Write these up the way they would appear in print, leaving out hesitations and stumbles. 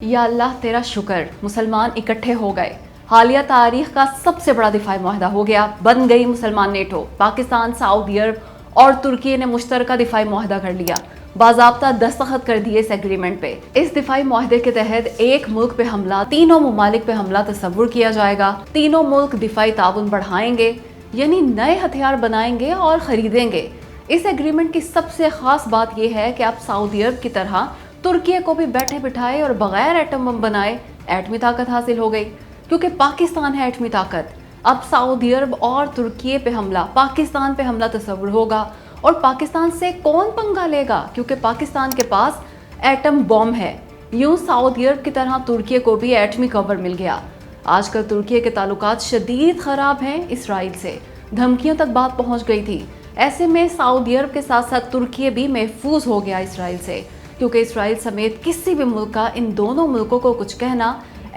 या अल्लाह तेरा शुक्र, मुसलमान इकट्ठे हो गए। हालिया तारीख का सबसे बड़ा दिफाई मुआहदा हो गया, बन गई मुसलमान नेटो। पाकिस्तान, सऊदी अरब और तुर्की ने मुश्तरका दिफाई मुआहदा कर लिया, बाज़ाब्ता दस्तखत कर दिए इस एग्रीमेंट पे। इस दिफाई मुआहदे के तहत एक मुल्क पे हमला, तीनों ममालिक पे हमला तस्वुर किया जाएगा। तीनों मुल्क दिफाई ताउन बढ़ाएंगे, यानी नए हथियार बनाएंगे और खरीदेंगे। इस एग्रीमेंट की सबसे खास बात यह है कि अब सऊदी अरब की तरह तुर्की को भी बैठे बिठाए और बगैर एटम बम बनाए एटमी ताकत हासिल हो गई, क्योंकि पाकिस्तान है एटमी ताकत। अब सऊदी अरब और तुर्की पे हमला, पाकिस्तान पे हमला तस्वुर होगा, और पाकिस्तान से कौन पंगा लेगा, क्योंकि पाकिस्तान के पास एटम बम है। यूं सऊदी अरब की तरह तुर्की को भी एटमी कवर मिल गया। आजकल तुर्की के ताल्लुकात शदीद खराब हैं इसराइल से, धमकियों तक बात पहुंच गई थी। ऐसे में सऊदी अरब के साथ साथ तुर्की भी महफूज हो गया इसराइल से, क्योंकि इसराइल समेत किसी भी मुल्क का इन दोनों मुल्कों को कुछ कहना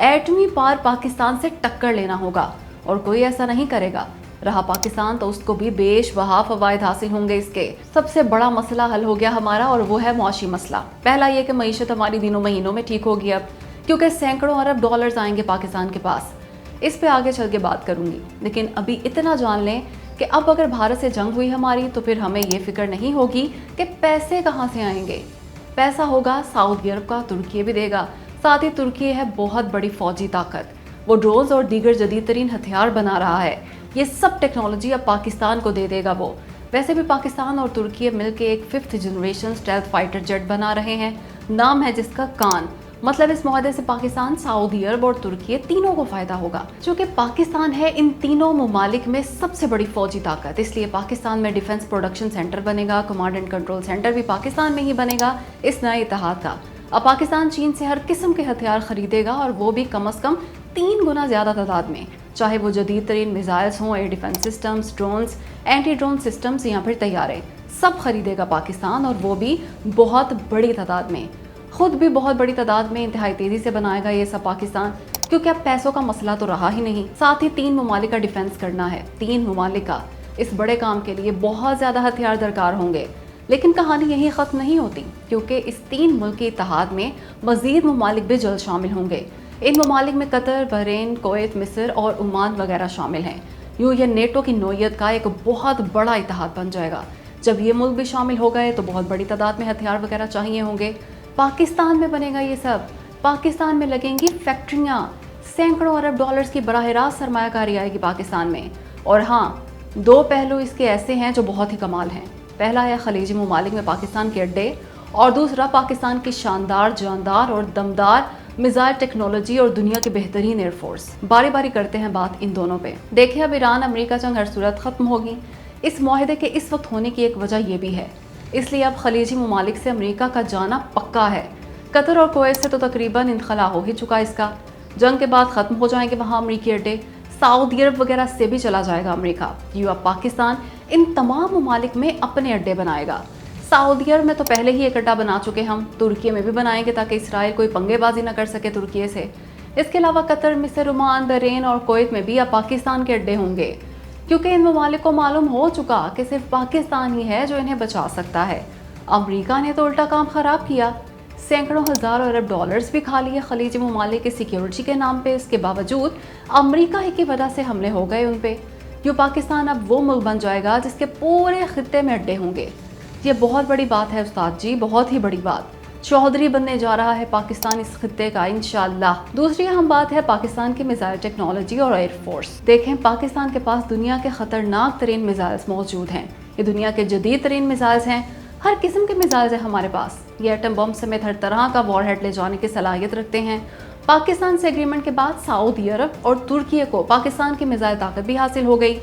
एटमी पार पाकिस्तान से टक्कर लेना होगा, और कोई ऐसा नहीं करेगा। रहा पाकिस्तान तो उसको भी बेशबहा फवायद हासिल होंगे। इसके सबसे बड़ा मसला हल हो गया हमारा, और वो है मुआशी मसला। पहला ये कि मईशत हमारी दिनों महीनों में ठीक होगी अब, क्योंकि सैकड़ों अरब डॉलर्स आएंगे पाकिस्तान के पास। इस पे आगे चल के बात करूंगी, लेकिन अभी इतना जान लें कि अब अगर भारत से जंग हुई हमारी तो फिर हमें ये फिक्र नहीं होगी कि पैसे कहाँ से आएंगे। पैसा होगा सऊदी अरब का, तुर्की भी देगा। साथ ही तुर्की है बहुत बड़ी फौजी ताकत, वो ड्रोन्स और दीगर जदीद तरीन हथियार बना रहा है। ये सब टेक्नोलॉजी अब पाकिस्तान को दे देगा वो। वैसे भी पाकिस्तान और तुर्की मिलकर एक 5th generation stealth fighter jet बना रहे हैं, नाम है जिसका कान। मतलब इस मुआहदे से पाकिस्तान, सऊदी अरब और तुर्की तीनों को फायदा होगा। चूंकि पाकिस्तान है इन तीनों ममालिक में सबसे बड़ी फौजी ताकत, इसलिए पाकिस्तान में डिफेंस प्रोडक्शन सेंटर बनेगा, कमांड एंड कंट्रोल सेंटर भी पाकिस्तान में ही बनेगा इस नए इत्तेहाद का। अब पाकिस्तान चीन से हर किस्म के हथियार खरीदेगा, और वो भी कम अज़ कम 3 गुना ज़्यादा तादाद में, चाहे वो जदीद तरीन मिसाइल्स हों, air defence systems, drones, anti drone systems या फिर तैयारे, सब खरीदेगा पाकिस्तान, और वो भी बहुत बड़ी तादाद में। खुद भी बहुत बड़ी तादाद में इंतहाई तेजी से बनाएगा ये सब पाकिस्तान, क्योंकि अब पैसों का मसला तो रहा ही नहीं। साथ ही 3 ममालिक का डिफेंस करना है, 3 ममालिक का। इस बड़े काम के लिए बहुत ज़्यादा हथियार दरकार होंगे, लेकिन कहानी यही ख़त्म नहीं होती, क्योंकि इस 3 मुल्क के इत्तेहाद में मज़ीद ममालिक भी जल्द शामिल होंगे। इन ममालिक में कतर, बहरीन, कुवैत, मिस्र और ओमान वगैरह शामिल हैं। यूँ ये नेटो की नोयत का एक बहुत बड़ा इत्तेहाद बन जाएगा। जब ये मुल्क भी शामिल हो गए तो बहुत बड़ी तादाद में हथियार वगैरह चाहिए होंगे। पाकिस्तान में बनेगा ये सब, पाकिस्तान में लगेंगी फैक्ट्रियाँ, सैकड़ों अरब डॉलर्स की बराह रास्त सरमायाकारी आएगी पाकिस्तान में। और हाँ, 2 पहलू इसके ऐसे हैं जो बहुत ही कमाल हैं। पहला है खलीजी ममालिक में पाकिस्तान के अड्डे, और दूसरा पाकिस्तान की शानदार, जानदार और दमदार मिसाइल टेक्नोलॉजी और दुनिया की बेहतरीन एयरफोर्स। बारी बारी करते हैं बात इन दोनों पे। देखिए, अब ईरान अमेरिका जंग हर सूरत ख़त्म होगी। इस मुआहदे के इस वक्त होने की एक वजह यह भी है, इसलिए अब खलीजी ममालिक से अमेरिका का जाना पक्का है। कतर और कुवैत से तो तकरीबन इनखला हो ही चुका इसका। जंग के बाद ख़त्म हो जाएंगे वहाँ अमरीकी अड्डे। सऊदी अरब वगैरह से भी चला जाएगा अमेरिका। यूँ अब पाकिस्तान इन तमाम ममालिक में अपने अड्डे बनाएगा। सऊदी अरब में तो पहले ही एक अड्डा बना चुके हम, तुर्की में भी बनाएंगे ताकि इसराइल कोई पंगेबाजी न कर सके तुर्की से। इसके अलावा कतर, मिस्र, ओमान, बहरीन और कुवैत में भी अब पाकिस्तान के अड्डे होंगे, क्योंकि इन ममालिक को मालूम हो चुका कि सिर्फ पाकिस्तान ही है जो इन्हें बचा सकता है। अमेरिका ने तो उल्टा काम ख़राब किया, सैकड़ों हज़ार अरब डॉलर्स भी खा लिए खलीजी ममालिक की सिक्योरिटी के नाम पे। इसके बावजूद अमेरिका ही की वजह से हमले हो गए उन पे। यूँ पाकिस्तान अब वो मुल्क बन जाएगा जिसके पूरे खित्ते में अड्डे होंगे। ये बहुत बड़ी बात है उस्ताद जी, बहुत ही बड़ी बात। चौधरी बनने जा रहा है पाकिस्तान इस खित्ते का इंशाअल्लाह। दूसरी अहम बात है पाकिस्तान की मिसाइल टेक्नोलॉजी और एयरफोर्स। देखें, पाकिस्तान के पास दुनिया के ख़तरनाक तरीन मिसाइल्स मौजूद हैं। ये दुनिया के जदीद तरीन मिसाइल्स हैं, हर किस्म के मिसाइल्स हैं हमारे पास। ये एटम बम समेत हर तरह का वॉरहेड ले जाने की सलाहियत रखते हैं। पाकिस्तान से एग्रीमेंट के बाद सऊदी अरब और तुर्की को पाकिस्तान की मिसाइल ताकत भी हासिल हो गई।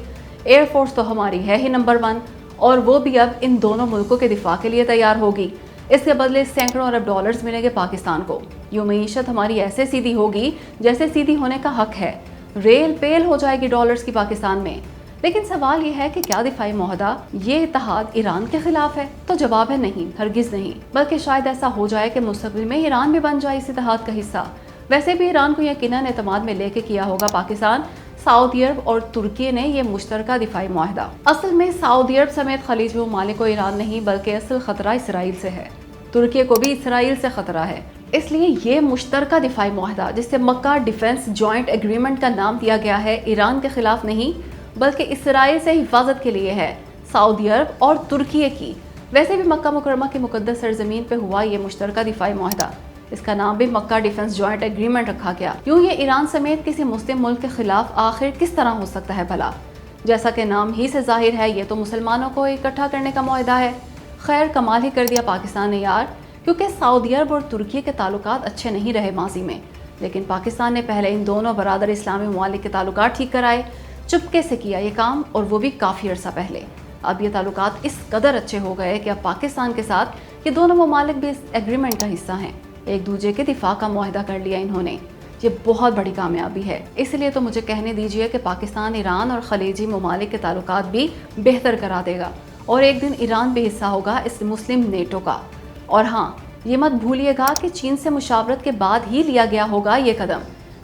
एयरफोर्स तो हमारी है ही नंबर 1, और वो भी अब इन दोनों मुल्कों के दिफा के लिए तैयार होगी। इसके बदले सैकड़ों अरब डॉलर्स मिलेंगे पाकिस्तान को। यूँ मईशत हमारी ऐसे सीधी होगी जैसे सीधी होने का हक है। रेल पेल हो जाएगी डॉलर्स की पाकिस्तान में। लेकिन सवाल ये है कि क्या दिफाई मुआहदा, ये इत्तेहाद ईरान के खिलाफ है? तो जवाब है नहीं, हरगिज़ नहीं। बल्कि शायद ऐसा हो जाए कि मुस्तकबिल में ईरान भी बन जाए इस इत्तेहाद का हिस्सा। वैसे भी ईरान को यकीनन एतमाद में लेके किया होगा पाकिस्तान, सऊदी अरब और तुर्की ने यह मुश्तरका दिफाई मुआहदा। असल में सऊदी अरब समेत खलीजी ममालिक को ईरान नहीं, बल्कि असल खतरा इसराइल से है। तुर्की को भी इसराइल से खतरा है। اس لیے یہ مشترکہ دفاعی معاہدہ جسے مکہ ڈیفنس جوائنٹ ایگریمنٹ کا نام دیا گیا ہے، ایران کے خلاف نہیں بلکہ اسرائیل سے حفاظت کے لیے ہے، سعودی عرب اور ترکیے کی۔ ویسے بھی مکہ مکرمہ کی مقدس سرزمین پہ ہوا یہ مشترکہ دفاعی معاہدہ، اس کا نام بھی مکہ ڈیفنس جوائنٹ ایگریمنٹ رکھا گیا۔ یوں یہ ایران سمیت کسی مسلم ملک کے خلاف آخر کس طرح ہو سکتا ہے بھلا؟ جیسا کہ نام ہی سے ظاہر ہے، یہ تو مسلمانوں کو اکٹھا کرنے کا معاہدہ ہے۔ خیر، کمال ہی کر دیا پاکستان نے یار، کیونکہ سعودی عرب اور ترکی کے تعلقات اچھے نہیں رہے ماضی میں، لیکن پاکستان نے پہلے ان دونوں برادر اسلامی ممالک کے تعلقات ٹھیک کرائے، چپکے سے کیا یہ کام، اور وہ بھی کافی عرصہ پہلے۔ اب یہ تعلقات اس قدر اچھے ہو گئے کہ اب پاکستان کے ساتھ یہ دونوں ممالک بھی اس ایگریمنٹ کا حصہ ہیں، ایک دوسرے کے دفاع کا معاہدہ کر لیا انہوں نے۔ یہ بہت بڑی کامیابی ہے، اس لیے تو مجھے کہنے دیجئے کہ پاکستان ایران اور خلیجی ممالک کے تعلقات بھی بہتر کرا دے گا، اور ایک دن ایران بھی حصہ ہوگا اس مسلم نیٹو کا۔ اور ہاں، یہ مت بھولیے گا کہ چین سے مشاورت کے بعد ہی لیا گیا ہوگا یہ قدم۔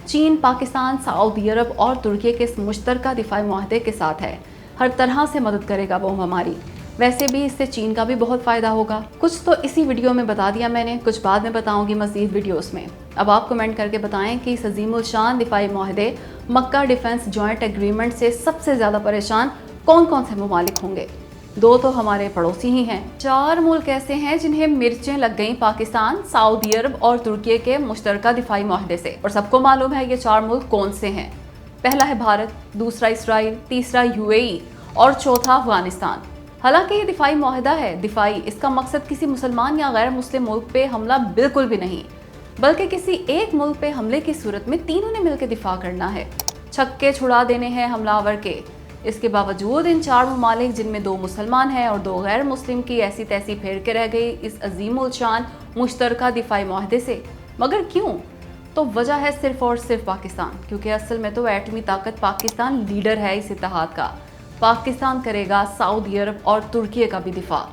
چین پاکستان، سعودی عرب اور ترکی کے اس مشترکہ دفاعی معاہدے کے ساتھ ہے، ہر طرح سے مدد کرے گا وہ ہماری۔ ویسے بھی اس سے چین کا بھی بہت فائدہ ہوگا۔ کچھ تو اسی ویڈیو میں بتا دیا میں نے، کچھ بعد میں بتاؤں گی مزید ویڈیوز میں۔ اب آپ کمنٹ کر کے بتائیں کہ اس عظیم الشان دفاعی معاہدے مکہ ڈیفنس جوائنٹ ایگریمنٹ سے سب سے زیادہ پریشان کون کون سے ممالک ہوں گے؟ دو تو ہمارے پڑوسی ہی ہیں۔ 4 ملک ایسے ہیں جنہیں مرچیں لگ گئیں پاکستان، سعودی عرب اور ترکی کے مشترکہ دفاعی معاہدے سے، اور سب کو معلوم ہے یہ 4 ملک کون سے ہیں۔ پہلا ہے بھارت، دوسرا اسرائیل، تیسرا UAE اور چوتھا افغانستان۔ حالانکہ یہ دفاعی معاہدہ ہے، دفاعی، اس کا مقصد کسی مسلمان یا غیر مسلم ملک پہ حملہ بالکل بھی نہیں، بلکہ کسی ایک ملک پہ حملے کی صورت میں تینوں نے مل کے دفاع کرنا ہے، چھکے چھڑا دینے ہیں حملہ آور کے۔ اس کے باوجود ان 4 ممالک جن میں 2 مسلمان ہیں اور 2 غیر مسلم کی ایسی تیسی پھیر کے رہ گئی اس عظیم الشان مشترکہ دفاعی معاہدے سے۔ مگر کیوں؟ تو وجہ ہے صرف اور صرف پاکستان، کیونکہ اصل میں تو ایٹمی طاقت پاکستان لیڈر ہے اس اتحاد کا۔ پاکستان کرے گا سعودی عرب اور ترکی کا بھی دفاع۔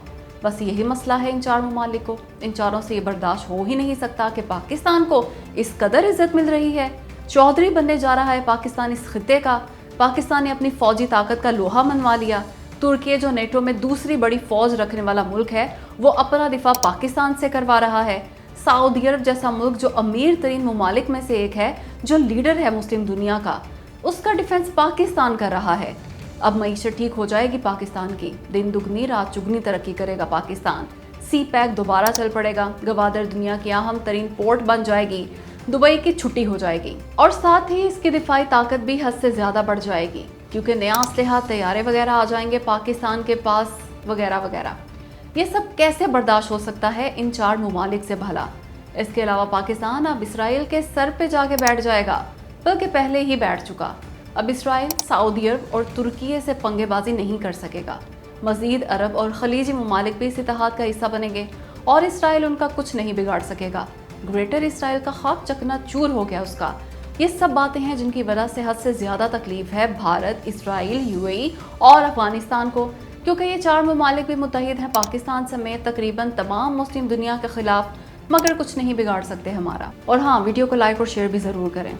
بس یہی مسئلہ ہے ان 4 ممالک کو، ان چاروں سے یہ برداشت ہو ہی نہیں سکتا کہ پاکستان کو اس قدر عزت مل رہی ہے، چودھری بننے جا رہا ہے پاکستان اس خطے کا۔ پاکستان نے اپنی فوجی طاقت کا لوہا منوا لیا، ترکی جو نیٹو میں دوسری بڑی فوج رکھنے والا ملک ہے وہ اپنا دفاع پاکستان سے کروا رہا ہے۔ سعودی عرب جیسا ملک جو امیر ترین ممالک میں سے ایک ہے، جو لیڈر ہے مسلم دنیا کا، اس کا ڈیفنس پاکستان کر رہا ہے۔ اب معیشت ٹھیک ہو جائے گی پاکستان کی، دن دگنی رات چگنی ترقی کرے گا پاکستان، سی پیک دوبارہ چل پڑے گا، گوادر دنیا کی اہم ترین پورٹ بن جائے گی، دبئی کی چھٹی ہو جائے گی، اور ساتھ ہی اس کی دفاعی طاقت بھی حد سے زیادہ بڑھ جائے گی، کیونکہ نیا اسلحہ، طیارے وغیرہ آ جائیں گے پاکستان کے پاس، وغیرہ وغیرہ۔ یہ سب کیسے برداشت ہو سکتا ہے ان 4 ممالک سے بھلا؟ اس کے علاوہ پاکستان اب اسرائیل کے سر پہ جا کے بیٹھ جائے گا، بلکہ پہلے ہی بیٹھ چکا۔ اب اسرائیل، سعودی عرب اور ترکی سے پنگے بازی نہیں کر سکے گا۔ مزید عرب اور خلیجی ممالک بھی اس اتحاد کا حصہ بنیں گے، اور اسرائیل ان کا کچھ نہیں بگاڑ سکے گا۔ گریٹر اسرائیل کا خواب چکنا چور ہو گیا اس کا۔ یہ سب باتیں ہیں جن کی وجہ سے حد سے زیادہ تکلیف ہے بھارت، اسرائیل، UAE اور افغانستان کو، کیونکہ یہ 4 ممالک بھی متحد ہیں پاکستان سمیت تقریباً تمام مسلم دنیا کے خلاف، مگر کچھ نہیں بگاڑ سکتے ہمارا۔ اور ہاں، ویڈیو کو لائک اور شیئر بھی ضرور کریں۔